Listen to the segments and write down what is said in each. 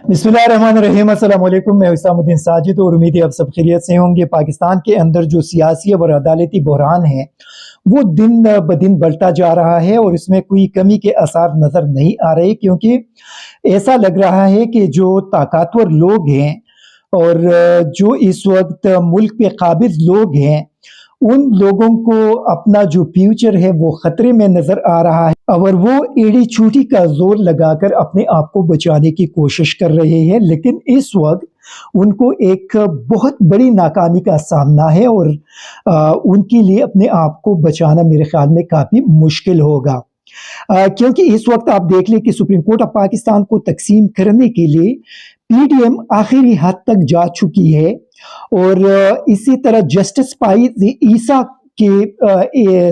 बिस्मिल्लाहिर्रहमानिर्रहीम। अस्सलाम वालेकुम। मैं इस्लामुद्दीन साजिद और उम्मीद है आप सब खैरियत से होंगे। पाकिस्तान के अंदर जो सियासी और अदालती बहरान है वो दिन ब दिन बढ़ता जा रहा है और इसमें कोई कमी के आसार नज़र नहीं आ रहे, क्योंकि ऐसा लग रहा है कि जो ताकतवर लोग हैं और जो इस वक्त मुल्क पे काबिज लोग हैं, उन लोगों को अपना जो फ्यूचर है वो खतरे में नजर आ रहा है और वो एड़ी चूटी का जोर लगाकर अपने आप को बचाने की कोशिश कर रहे हैं। लेकिन इस वक्त उनको एक बहुत बड़ी नाकामी का सामना है और उनके लिए अपने आप को बचाना मेरे ख्याल में काफ़ी मुश्किल होगा। क्योंकि इस वक्त आप देख लें कि सुप्रीम कोर्ट ऑफ पाकिस्तान को तकसीम करने के लिए पीडीएम आखिरी हद तक जा चुकी है और इसी तरह जस्टिस पाइज ईसा के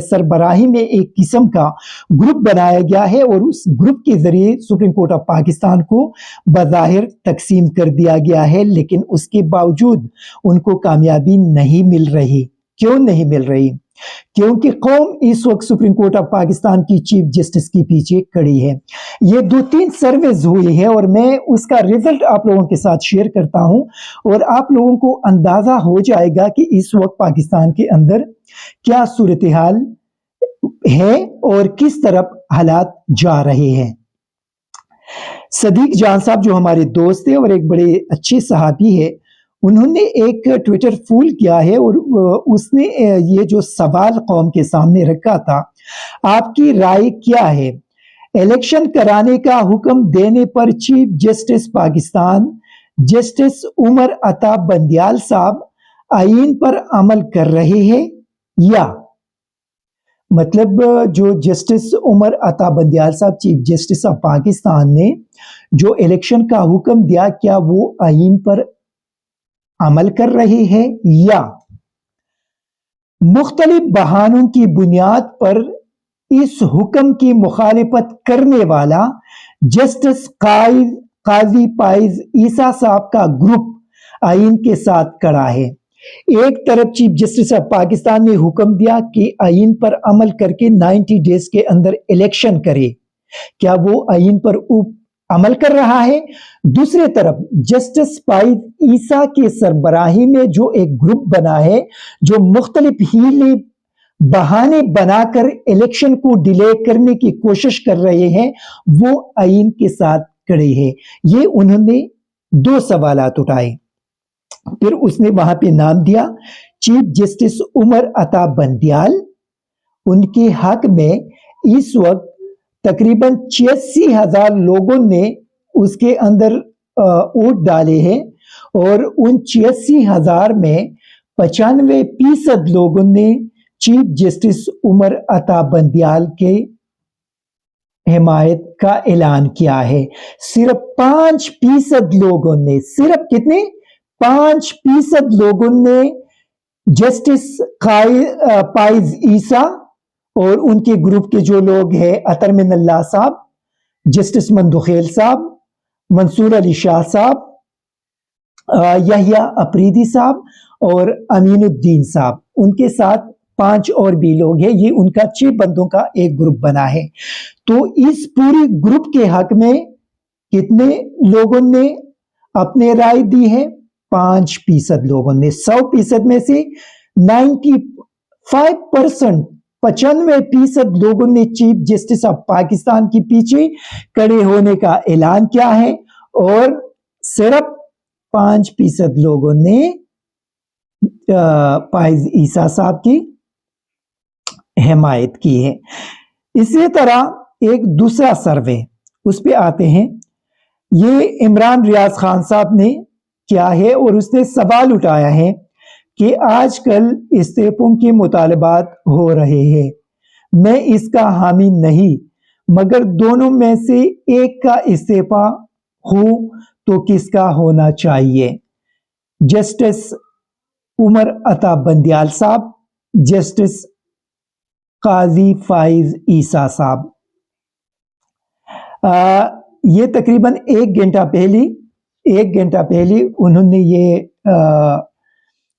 सरबराही में एक किस्म का ग्रुप बनाया गया है और उस ग्रुप के जरिए सुप्रीम कोर्ट ऑफ पाकिस्तान को बज़ाहिर तकसीम कर दिया गया है, लेकिन उसके बावजूद उनको कामयाबी नहीं मिल रही। क्यों नहीं मिल रही? क्योंकि कौम इस वक्त सुप्रीम कोर्ट ऑफ पाकिस्तान की चीफ जस्टिस के पीछे खड़ी है। ये 2-3 सर्वेज हुई है और मैं उसका रिजल्ट आप लोगों के साथ शेयर करता हूं और आप लोगों को अंदाजा हो जाएगा कि इस वक्त पाकिस्तान के अंदर क्या सूरत हाल है और किस तरफ हालात जा रहे हैं। सदीक जान साहब जो हमारे दोस्त हैं और एक बड़े अच्छे सहाबी है, उन्होंने एक ट्विटर फूल किया है और उसने ये जो सवाल कौम के सामने रखा था, आपकी राय क्या है? इलेक्शन कराने का हुक्म देने पर chief justice Pakistan justice Umar Ata Bandial साहब आईन पर अमल कर रहे हैं या? मतलब जो जस्टिस उमर अता बंदियाल साहब चीफ जस्टिस ऑफ पाकिस्तान ने जो इलेक्शन का हुक्म दिया, क्या वो आईन पर अमल कर रही है या मुख्तलिफ बहानों की बुनियाद पर इस हुक्म की मुखालिफत करने वाला जस्टिस काजी पाइज ईसा साहब का ग्रुप आइन के साथ खड़ा है। एक तरफ चीफ जस्टिस ऑफ पाकिस्तान ने हुक्म दिया कि आइन पर अमल करके 90 डेज के अंदर इलेक्शन करे, क्या वो आइन पर अमल कर रहा है? दूसरे तरफ जस्टिस पाइज ईसा के सरबराही में जो एक ग्रुप बना है जो मुख्तलिफ हीले बहाने बनाकर इलेक्शन को डिले करने की कोशिश कर रहे हैं, वो आइन के साथ खड़े हैं। ये उन्होंने 2 सवालात उठाए। फिर उसने वहां पे नाम दिया चीफ जस्टिस उमर अता बंदियाल। उनके हक में इस वक्त तकरीबन 86,000 लोगों ने उसके अंदर वोट डाले हैं और उन 86,000 में 95% लोगों ने चीफ जस्टिस उमर अता बंदियाल के हिमायत का ऐलान किया है। सिर्फ 5% लोगों ने, सिर्फ कितने? 5% लोगों ने जस्टिस पाइज ईसा और उनके ग्रुप के जो लोग हैं, अतर मिनल्लाह साहब, जस्टिस मंदुखेल साहब, मंसूर अली शाह साहब, यहिया अफरीदी साहब और अमीनुद्दीन साहब, उनके साथ 5 और भी लोग हैं। ये उनका 6 बंदों का एक ग्रुप बना है। तो इस पूरी ग्रुप के हक में कितने लोगों ने अपने राय दी है? 5% लोगों ने। 100% में से 95%, 95% लोगों ने चीफ जस्टिस ऑफ पाकिस्तान के पीछे खड़े होने का ऐलान किया है और सिर्फ 5% लोगों ने पाइज ईसा साहब की हिमायत की है। इसी तरह एक दूसरा सर्वे, उस पे आते हैं। ये इमरान रियाज खान साहब ने किया है और उसने सवाल उठाया है कि आजकल इस्तीफों के मुतालबात हो रहे हैं। मैं इसका हामी नहीं, मगर दोनों में से एक का इस्तीफा हो तो किसका होना चाहिए? जस्टिस उमर अता बंदियाल साहब, जस्टिस काजी फाइज ईसा साहब। ये तकरीबन 1 घंटा पहले उन्होंने ये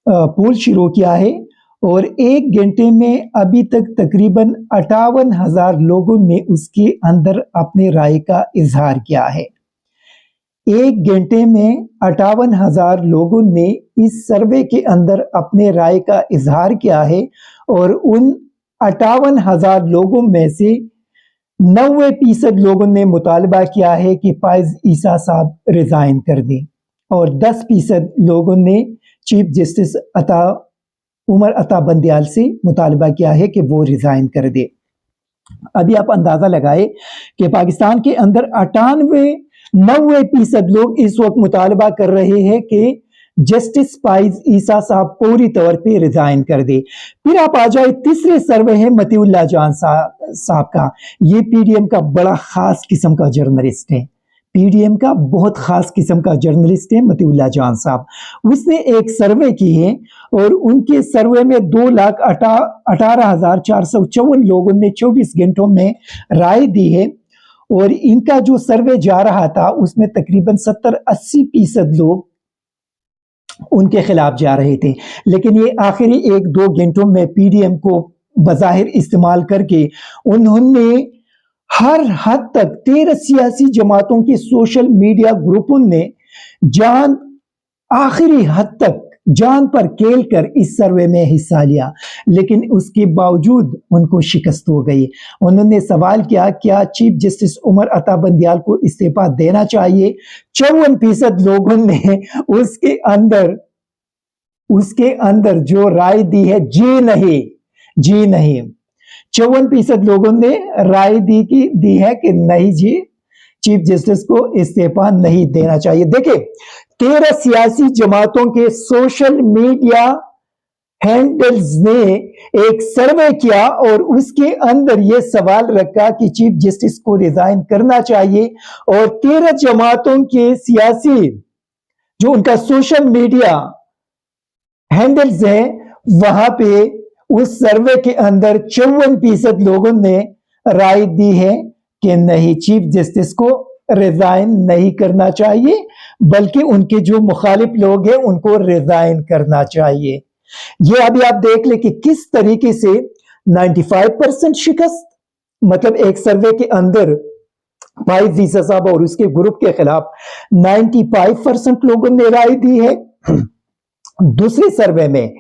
पोल शुरू किया है और 1 घंटे में अभी तक तकरीबन 58,000 लोगों ने उसके अंदर अपने राय का इजहार किया है। 1 घंटे में 58,000 लोगों ने इस सर्वे के अंदर अपने राय का इजहार किया है और उन 58,000 लोगों में से 90% लोगों ने मुतालबा किया है कि फाइज ईसा साहब रिजाइन कर दें और 10% लोगों ने चीफ जस्टिस उमर अता बंदयाल से मुतालबा किया है कि वो रिजाइन कर दे। अभी आप अंदाजा लगाए कि पाकिस्तान के अंदर 90% लोग इस वक्त मुतालबा कर रहे हैं कि जस्टिस फाइज ईसा साहब पूरी तौर पे रिजाइन कर दे। फिर आप आ जाए, तीसरे सर्वे है मतीउल्लाह जान साहब का। ये पीडीएम का बड़ा खास किस्म का जर्नलिस्ट है, पीडीएम का बहुत खास किस्म का जर्नलिस्ट है मतीउल्लाह जान साहब। उसने एक सर्वे की है और उनके सर्वे में 2,18,454 लोगों ने 24 घंटों में राय दी है और इनका जो सर्वे जा रहा था उसमें तकरीबन 70-80% लोग उनके खिलाफ जा रहे थे, लेकिन ये आखिरी 1-2 घंटों में पीडीएम को बज़ाहिर इस्तेमाल करके उन्होंने हर हद तक 13 सियासी जमातों के सोशल मीडिया ग्रुपों ने आखिरी हद तक जान पर खेल कर इस सर्वे में हिस्सा लिया, लेकिन उसके बावजूद उनको शिकस्त हो गई। उन्होंने सवाल किया, क्या चीफ जस्टिस उमर अता बंदयाल को इस्तीफा देना चाहिए? 54% लोगों ने उसके अंदर जो राय दी है, जी नहीं। 54% लोगों ने राय दी है कि नहीं जी, चीफ जस्टिस को इस्तीफा नहीं देना चाहिए। देखिए, 13 सियासी जमातों के सोशल मीडिया हैंडल्स ने एक सर्वे किया और उसके अंदर यह सवाल रखा कि चीफ जस्टिस को रिजाइन करना चाहिए और 13 जमातों के सियासी जो उनका सोशल मीडिया हैंडल्स है, वहां पे उस सर्वे के अंदर 54% लोगों ने राय दी है कि नहीं, चीफ जस्टिस को रिजाइन नहीं करना चाहिए, बल्कि उनके जो मुखालिफ लोग हैं उनको रिजाइन करना चाहिए। ये अभी आप देख ले कि किस तरीके से 95% शिकस्त, मतलब एक सर्वे के अंदर फाइज ईसा साहब और उसके ग्रुप के खिलाफ 95% लोगों ने राय दी है। दूसरे सर्वे में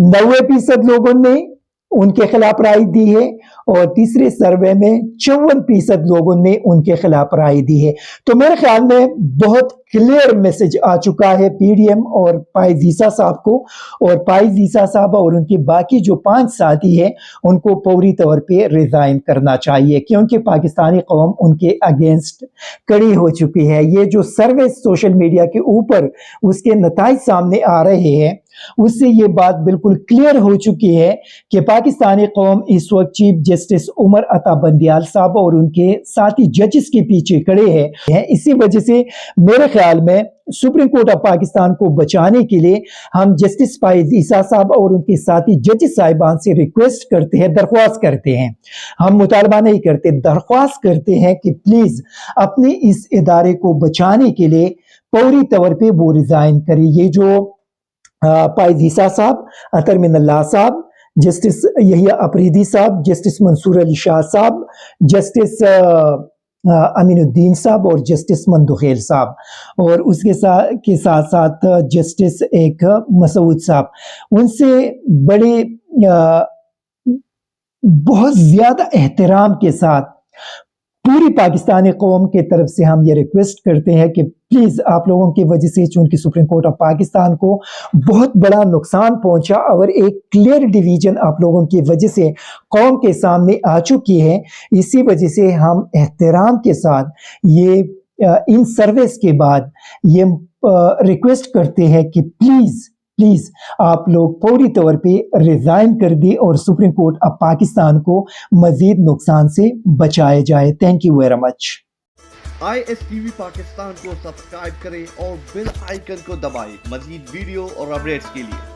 90% लोगों ने उनके खिलाफ राय दी है और तीसरे सर्वे में 54% लोगों ने उनके खिलाफ राय दी है। तो मेरे ख्याल में बहुत क्लियर मैसेज आ चुका है पीडीएम और फाइज ईसा साहब को, और फाइज ईसा साहब और उनके बाकी जो 5 साथी हैं उनको पूरी तौर पे रिजाइन करना चाहिए, क्योंकि पाकिस्तानी कौम उनके अगेंस्ट खड़ी हो चुकी है। ये जो सर्वे सोशल मीडिया के ऊपर उसके नताइज सामने आ रहे हैं, उससे ये बात बिल्कुल क्लियर हो चुकी है कि पाकिस्तानी कौम इस वक्त चीफ जस्टिस उमर अता बंदयाल साहब और उनके साथी जजेस के पीछे खड़े हैं। इसी वजह से मेरे ख्याल में सुप्रीम कोर्ट ऑफ पाकिस्तान को बचाने के लिए हम जस्टिस फाइज ईसा साहब और उनके साथी जजेस साहिबान से रिक्वेस्ट करते हैं, दरख्वास्त करते हैं, हम मुतालबा नहीं करते, दरख्वास्त करते हैं कि प्लीज अपने इस इदारे को बचाने के लिए पूरी तौर पे वो रिजाइन करें। ये जो फाइज ईसा साहब, अतर मिनल्लाह साहब, जस्टिस यहिया अफरीदी साहब, जस्टिस मंसूर अली शाह साहब, जस्टिस अमीनुद्दीन साहब और जस्टिस मंदुखेल साहब, और उसके साथ साथ जस्टिस एक मसूद साहब, उनसे बड़े बहुत ज्यादा एहतराम के साथ पूरी पाकिस्तानी कौम के तरफ से हम ये रिक्वेस्ट करते हैं कि प्लीज आप लोगों की वजह से, चूंकि सुप्रीम कोर्ट ऑफ पाकिस्तान को बहुत बड़ा नुकसान पहुंचा और एक क्लियर डिवीजन आप लोगों की वजह से कौम के सामने आ चुकी है, इसी वजह से हम एहतराम के साथ ये इन सर्विस के बाद ये रिक्वेस्ट करते हैं कि प्लीज आप लोग पूरी तौर पे रिजाइन कर दी और सुप्रीम कोर्ट ऑफ पाकिस्तान को मजीद नुकसान से बचाया जाए। Thank you very much. ISTV Pakistan को सब्सक्राइब करें और बेल आइकन को दबाएं मजीद वीडियो और अपडेट्स के लिए।